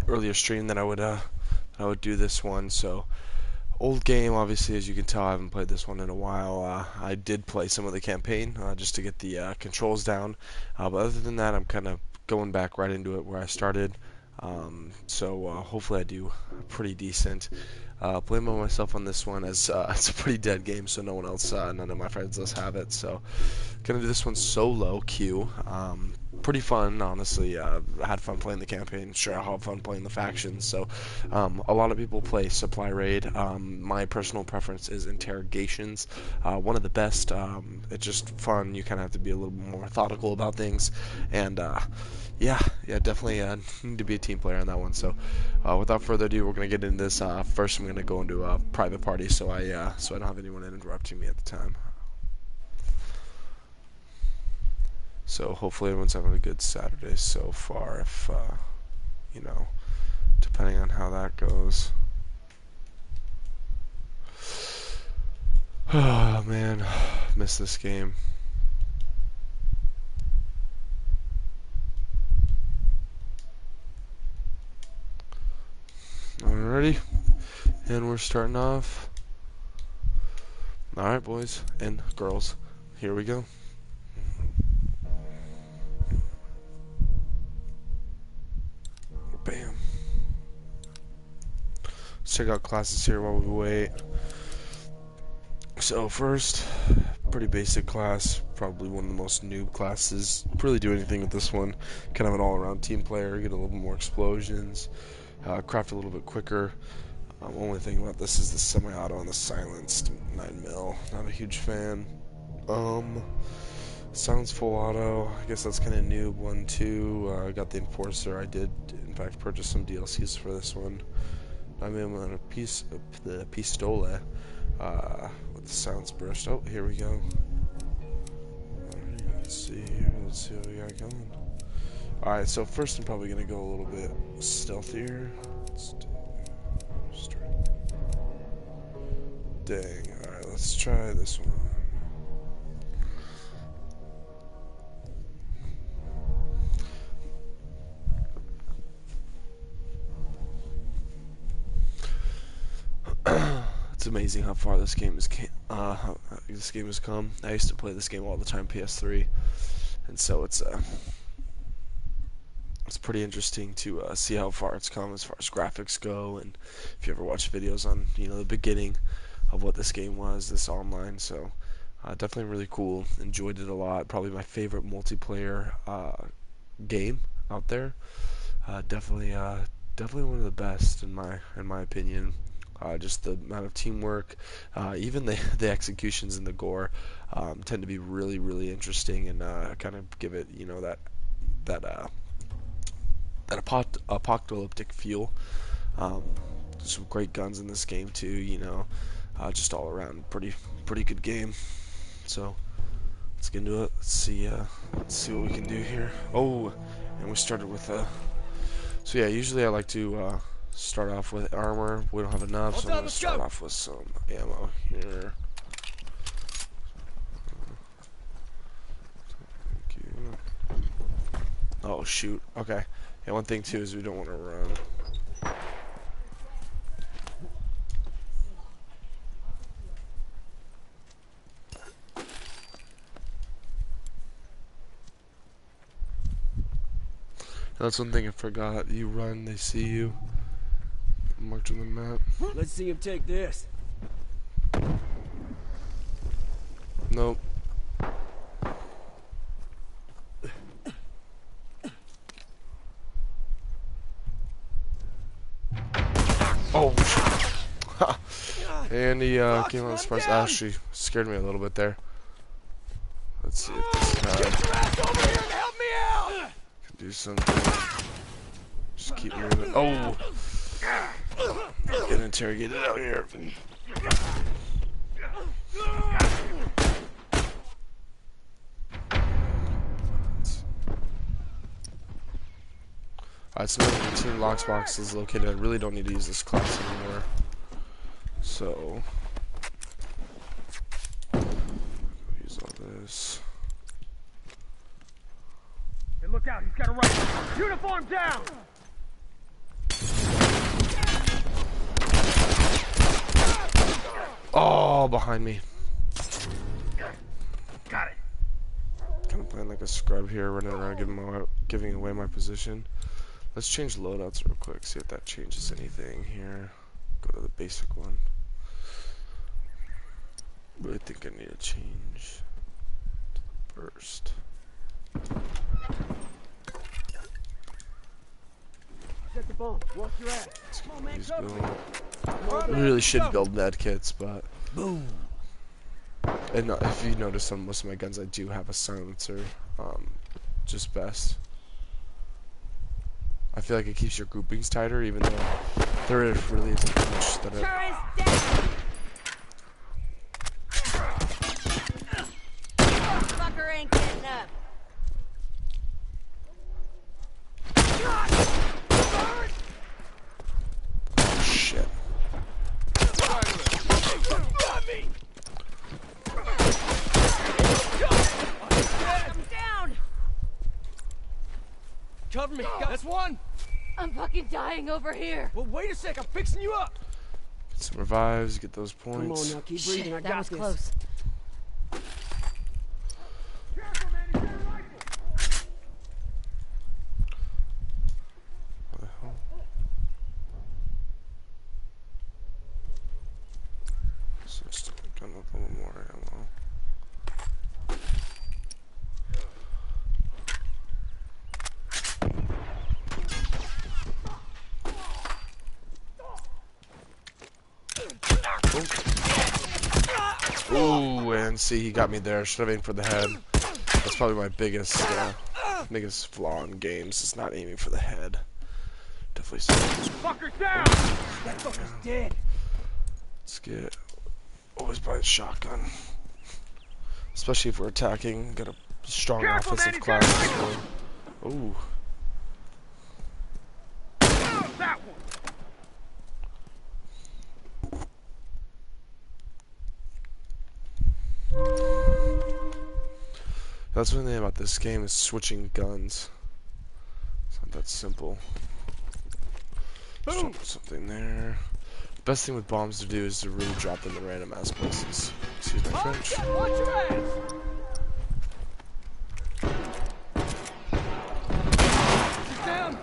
earlier stream that I would do this one. So old game, obviously, as you can tell, I haven't played this one in a while. I did play some of the campaign just to get the controls down, but other than that, I'm kind of going back right into it where I started. So hopefully I do pretty decent. Blame on myself on this one as it's a pretty dead game, so no one else, none of my friends else have it. So gonna do this one solo queue. Pretty fun, honestly. I had fun playing the campaign. Sure, I'll have fun playing the factions. So a lot of people play supply raid. My personal preference is interrogations. One of the best. It's just fun. You kind of have to be a little more methodical about things, and yeah, definitely need to be a team player on that one. So, without further ado, we're gonna get into this. First, I'm gonna go into a private party, so I don't have anyone interrupting me at the time. So hopefully everyone's having a good Saturday so far. If you know, depending on how that goes. Oh man, miss this game. Alrighty, and we're starting off. Alright, boys and girls, here we go. Bam. Let's check out classes here while we wait. So first, pretty basic class, probably one of the most noob classes. Really do anything with this one. Kind of an all-around team player, get a little bit more explosions, craft a little bit quicker. Only thing about this is the semi-auto and the silenced 9mm. Not a huge fan. Sounds full auto. I guess that's kind of noob. 1-2. Got the enforcer. I did in fact purchase some DLCs for this one. I'm on the pistole with the sounds burst. Oh, here we go. Alright, let's see what we got going. Alright, so first I'm probably gonna go a little bit stealthier. Dang. Alright, let's try this one. It's amazing how far this game has come. I used to play this game all the time, PS3, and so it's pretty interesting to see how far it's come as far as graphics go, and if you ever watch videos on the beginning of what this game was, this online. So definitely really cool. Enjoyed it a lot. Probably my favorite multiplayer game out there. Definitely one of the best in my opinion. Just the amount of teamwork, even the executions and the gore tend to be really, really interesting, and kind of give it that apocalyptic feel. Some great guns in this game too. Just all around pretty good game. So let's get into it. Let's see what we can do here. Oh, and we started with so yeah, usually I like to start off with armor. We don't have enough, so I'm going to start off with some ammo here. Thank you. Oh, shoot. Okay. Yeah, one thing, too, is we don't want to run. That's one thing I forgot. You run, they see you. Marked on the map. Let's see him take this. Nope. Oh. And he came on surprise. Actually, scared me a little bit there. Let's see if this guy Get your ass over here and help me out! can do something. Just keep moving. Oh. Get interrogated out here. Alright, so the team locks box is located. I really don't need to use this class anymore. So use all this. Hey, look out, he's got a rifle. Uniform down! behind me. Got it. Kind of playing like a scrub here, running around giving away my position. Let's change loadouts real quick, see if that changes anything here. Go to the basic one. But I think I need to change to the burst. Set the bomb. Watch your ass. Come on, man, we really should build med kits, but boom. And if you notice on most of my guns, I do have a silencer, just best. I feel like it keeps your groupings tighter, even though there really isn't much that Fucker ain't getting up. Shit. Got me. I'm down. Cover me. That's one. I'm fucking dying over here. Well, wait a sec. I'm fixing you up. Get some revives, get those Come on points. now, keep breathing. Shit, I that got was this. close. Careful, man. He's got a rifle. What the hell? Switch to a gun with a little more ammo. Ooh, and see, he got me there. Should have aimed for the head. That's probably my biggest flaw in games, is not aiming for the head. Definitely so. Fucker's down. That fucker's dead. Let's get always buy a shotgun, especially if we're attacking. Got a strong Careful, offensive man, class. he's As well. Ooh, That one. that's one thing about this game, is switching guns. It's not that simple. Just Boom. drop something there. Best thing with bombs to do is to really drop them in random ass places. Excuse my Oh, French. shit. Watch your ass. He's down.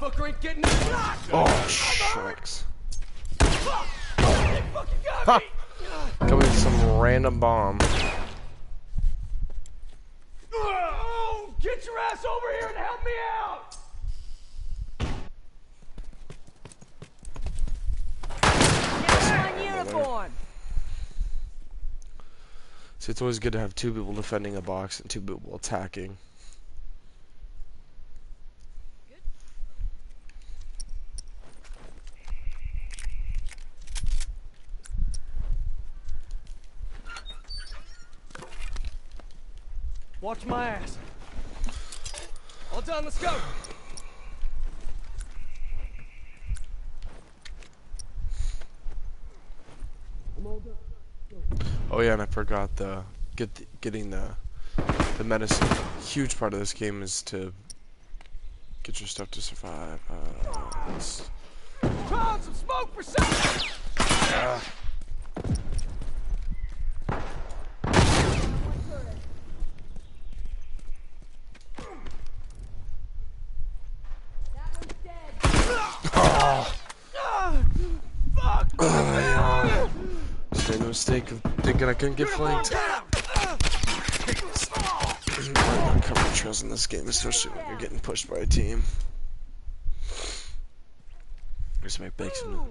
Fucker ain't getting shot. Oh, shucks. They fucking got Ha! me. Coming with some random bomb. Oh, get your ass over here and help me out. Never on uniform. See, it's always good to have two people defending a box and two people attacking. Watch my ass. All done, let's go. Oh yeah, and I forgot getting the medicine. Huge part of this game is to get your stuff to survive. Throwing some smoke for something. Just made the mistake of thinking I couldn't get flanked. Cover trails in this game, especially when you're getting pushed by a team. You just make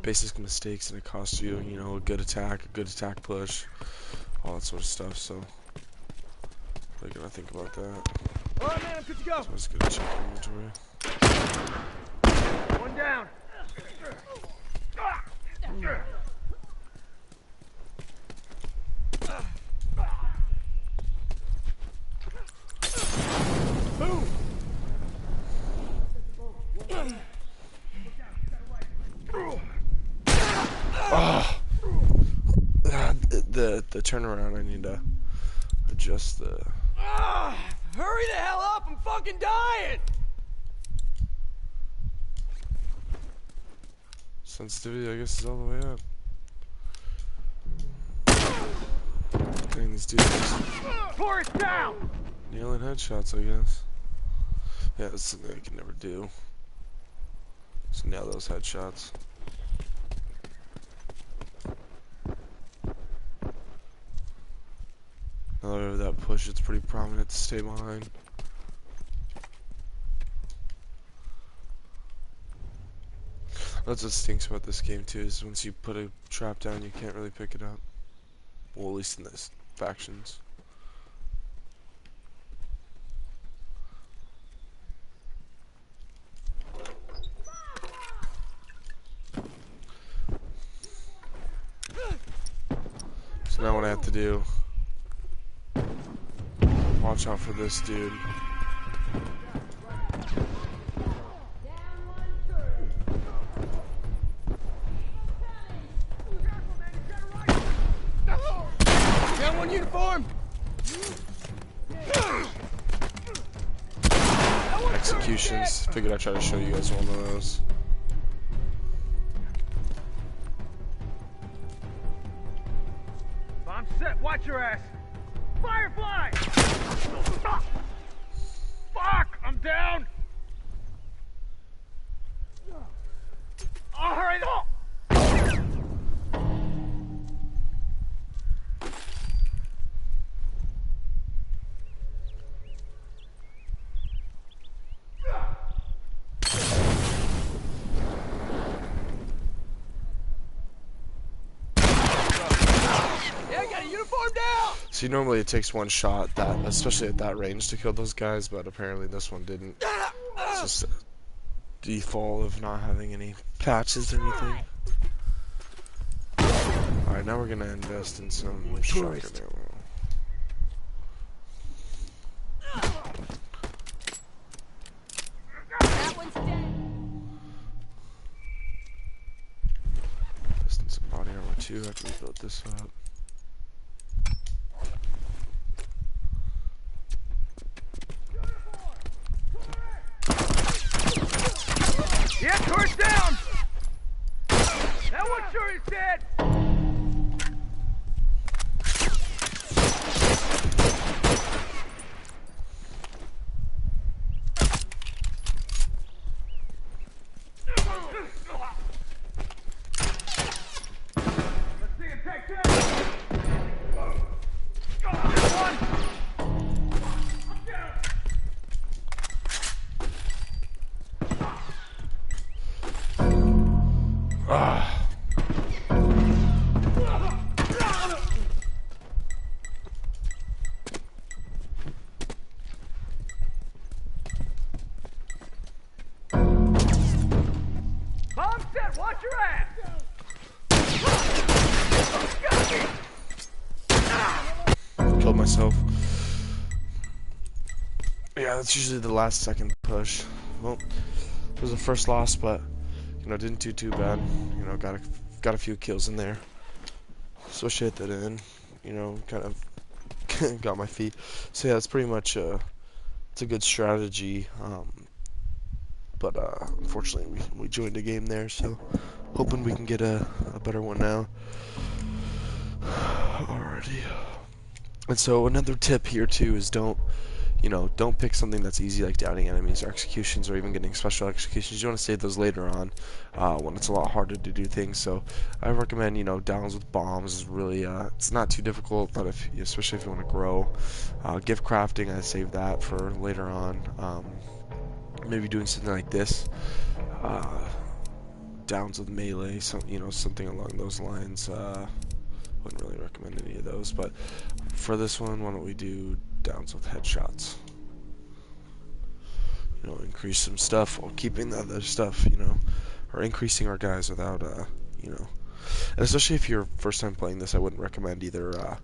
basic mistakes and it costs you, you know, a good attack push, all that sort of stuff. So, I gotta think about that. All right, man, I'm good to go. So it's good to check inventory. One down. Boom. Oh, the turnaround. I need to adjust the. Hurry the hell up! I'm fucking dying. Sensitivity, I guess, is all the way up. Getting these dudes Tourist down! nailing headshots, I guess. Yeah, that's something I can never do. Just nail those headshots. Now that that push, it's pretty prominent to stay behind. That's what stinks about this game too, is once you put a trap down, you can't really pick it up. Well, at least in this factions. So now what I have to do, watch out for this dude. Down one uniform! Executions. Figured I'd try to show you guys one of those. I'm set, watch your ass! Firefly! Fuck! I'm down! Alright! See, normally it takes one shot, that especially at that range, to kill those guys, but apparently this one didn't. It's just a default of not having any patches or anything. Alright, now we're gonna invest in some shotgun ammo. That one's dead. Invest in some body armor too. I can rebuild this up. Yeah, tourist down! That one sure is dead! Let's see him take that! One! I'm down! Ah. Bomb set, watch your ass! Killed myself. Yeah, that's usually the last second push. Well, it was the first loss, but you know, didn't do too bad. You know, got a few kills in there. So shit that in, you know, kind of got my feet. So yeah, that's pretty much it's a good strategy. But unfortunately, we joined a game there, so hoping we can get a better one now. Alrighty. And so another tip here too is don't pick something that's easy like downing enemies or executions or even getting special executions. You want to save those later on when it's a lot harder to do things. So I recommend, downs with bombs is really, it's not too difficult, but especially if you want to grow. Gift crafting, I save that for later on. Maybe doing something like this. Downs with melee, something along those lines. Wouldn't really recommend any of those, but for this one, why don't we do downs with headshots? Increase some stuff while keeping the other stuff, or increasing our guys without, and especially if you're first time playing this, I wouldn't recommend either,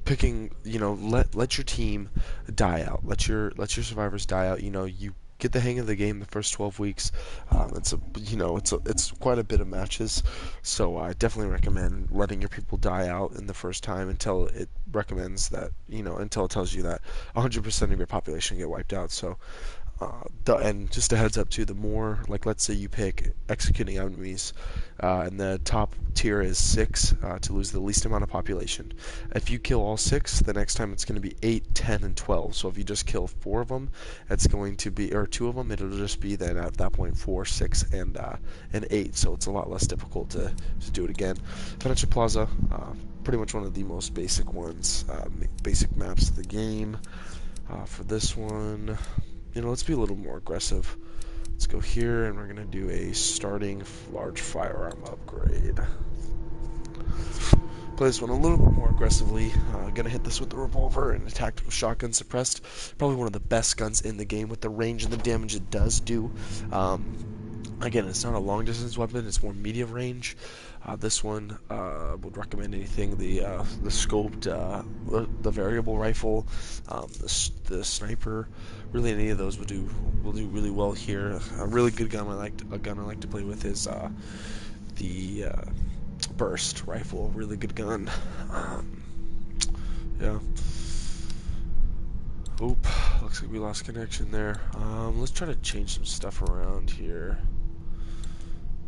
picking, let your team die out, let your survivors die out. You get the hang of the game the first 12 weeks. It's quite a bit of matches, so I definitely recommend letting your people die out in the first time until it recommends that, until it tells you that 100% of your population get wiped out. So And just a heads up too, the more, like, let's say you pick executing enemies, and the top tier is 6, to lose the least amount of population. If you kill all 6, the next time it's going to be 8, 10, and 12. So if you just kill 4 of them, it's going to be, or 2 of them, it'll just be then at that point 4, 6, and 8. So it's a lot less difficult to do it again. Financial Plaza, pretty much one of the most basic ones, basic maps of the game. For this one, let's be a little more aggressive. Let's go here, and we're going to do a starting large firearm upgrade. Play this one a little bit more aggressively. Going to hit this with the revolver and a tactical shotgun suppressed. Probably one of the best guns in the game with the range and the damage it does do. Again, it's not a long distance weapon, it's more medium range. This one, would recommend anything, the scoped, the variable rifle, the sniper, really any of those will do really well here. A really good gun I like to play with is the burst rifle, really good gun. Yeah. Oop, looks like we lost connection there. Let's try to change some stuff around here.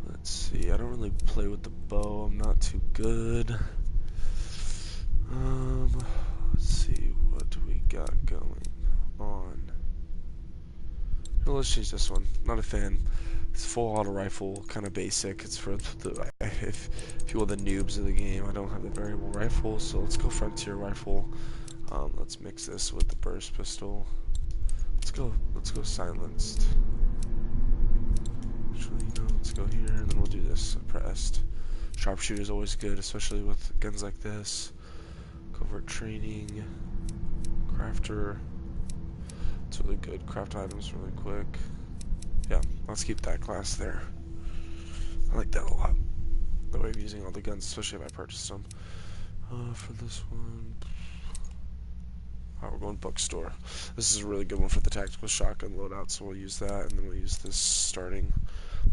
Let's see, I don't really play with the bow, I'm not too good. Let's see, what do we got going on? No, let's change this one, not a fan. It's full auto rifle, kind of basic. It's for the, if you will, the noobs of the game. I don't have the variable rifle, so let's go frontier rifle. Let's mix this with the burst pistol. Let's go silenced. Actually, no, let's go here, and then we'll do this suppressed. Sharpshooter is always good, especially with guns like this. Covert training, crafter. It's really good. Craft items really quick. Yeah, let's keep that class there. I like that a lot. The way of using all the guns, especially if I purchased them. For this one, we're going bookstore. This is a really good one for the tactical shotgun loadout, so we'll use that, and then we'll use this starting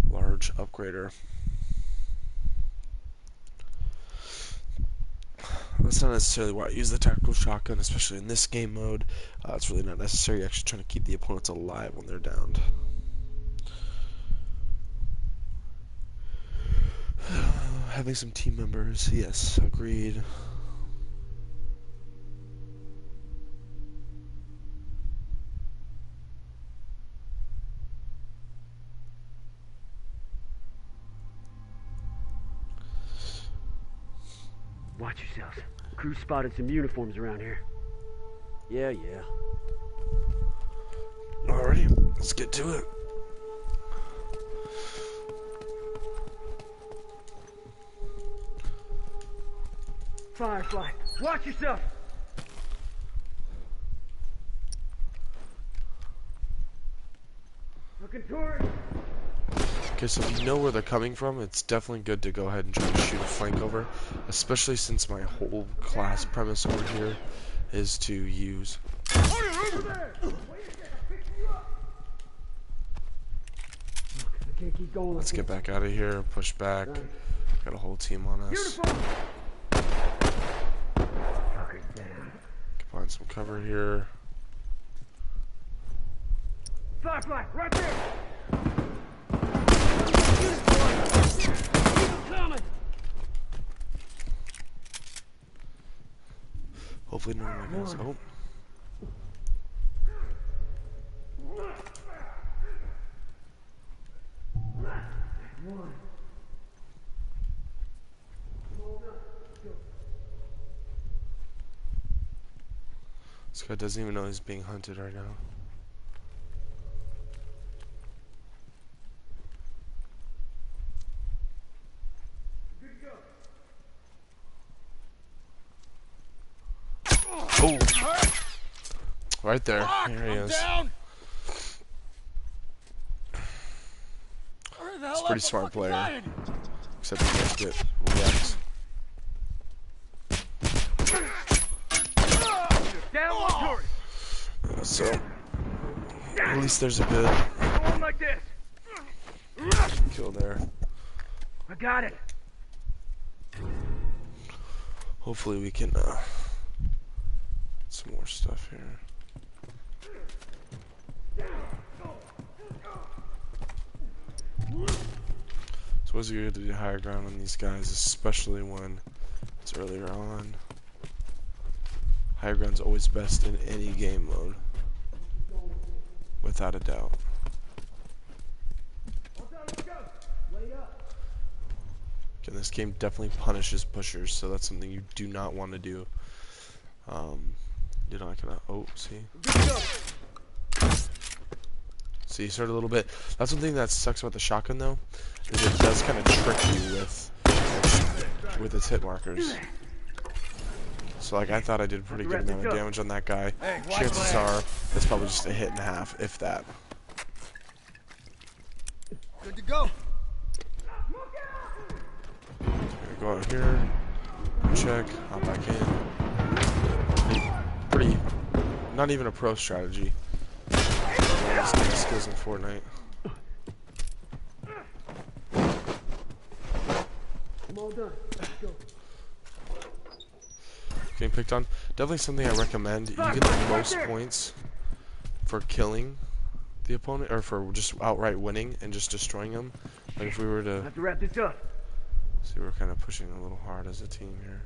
large upgrader. That's not necessarily why I use the tactical shotgun, especially in this game mode. It's really not necessary. You're actually trying to keep the opponents alive when they're downed. Having some team members, yes, agreed. Watch yourselves. Crew spotted some uniforms around here. Yeah. Alrighty, let's get to it. Firefly, watch yourself! Looking towards. Okay, so if you know where they're coming from, it's definitely good to go ahead and try to shoot a flank over, especially since my whole class premise over here is to use... Let's get back out of here, push back. Got a whole team on us. Find some cover here. Firefly, right there! Hopefully no one goes. Oh. This guy doesn't even know he's being hunted right now. Oh! Right there. Here he is. He's a pretty smart player. Except he can't get reacts. So, at least there's a good kill there. I got it. Hopefully we can some more stuff here. It's always good to do higher ground on these guys, especially when it's earlier on. Higher ground's always best in any game mode, without a doubt. Again, this game definitely punishes pushers, so that's something you do not want to do. You're not gonna. Oh, see. See, you start a little bit. That's one thing that sucks about the shotgun, though, is it does kind of trick you with its hit markers. So, like, I thought I did a pretty good amount of damage on that guy. Chances are, it's probably just a hit and a half, if that. Good to go. Go out here, check, hop back in. Pretty, not even a pro strategy. Just getting skills in Fortnite. I'm all done. Let's go. Getting picked on. Definitely something I recommend. You get the most points for killing the opponent, or for just outright winning and just destroying them. Like if we were to I have to wrap this up. see, we're kind of pushing a little hard as a team here.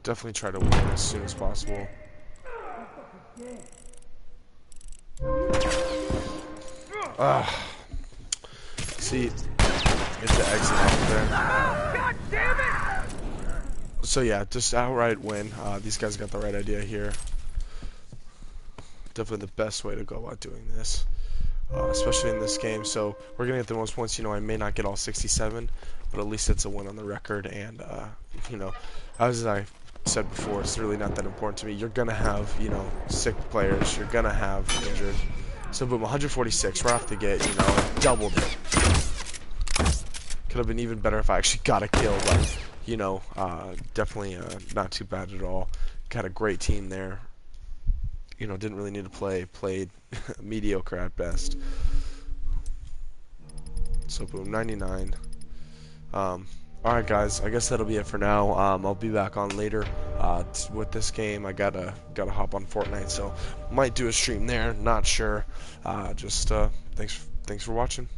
Definitely try to win as soon as possible. See, it's the exit out there. God damn it! So yeah, just outright win. These guys got the right idea here. Definitely the best way to go about doing this, especially in this game. So we're gonna get the most points. You know, I may not get all 67, but at least it's a win on the record. And you know, as I said before, it's really not that important to me. You're gonna have, you know, sick players. You're gonna have injured. So boom, 146 right off the gate. You know, doubled it. Could have been even better if I actually got a kill, but you know, definitely not too bad at all. Got a great team there. You know, didn't really need to played mediocre at best. So boom, 99. Alright guys, I guess that'll be it for now. I'll be back on later with this game. I gotta hop on Fortnite, so might do a stream there, not sure. Just thanks for watching.